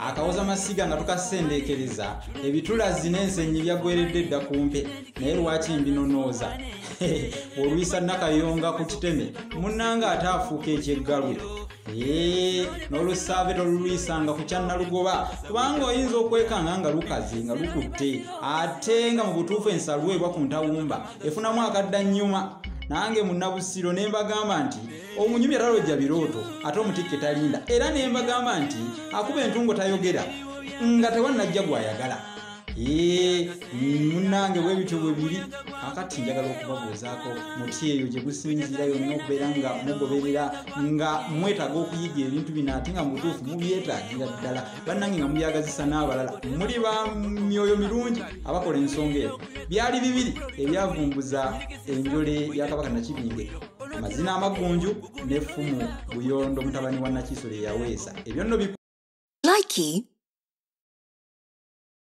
akawoza masiga nga tukasendekereza ebitulazi n'ensenyi byagweredde dda kumpe naye lwaki mbinonooza olwisa nakayonga ku kiteme munnanga ataafuuka ekyeggalwe n'olusaave tolulwisanga ku kyannalugoba kubanga oyinza okwekanga nga lukazi nga lukutte ate nga mu butuufu ensalwebwa ku ntawumba efunamu akadda nnyuma nange munnabusiro ne mbagamba nti omunyumya talojja birooto ate omutikke talinda era ne mbagamba nti akuba entungo tayogera nga tewannajja gwayagala munnange bwe bityo bwe biri akati njagala okubabuuzaako muti eyo gye gusinziira yonna okubeera nga mugoberera nga mwetaaga okuyiga ebintu bino ate nga mu butuufu mubyetaagira ddala bannange nga mubyagazisa n'abalala muli ba myoyo mirungi abakola ensonga eyo byali bibiri ebyavumbuza enjole ya Kabaka Nakibinge amazina amaggunju n'effumu Buyondo mutabani wa Nakiisolo eyaweesa ebyo nno Likey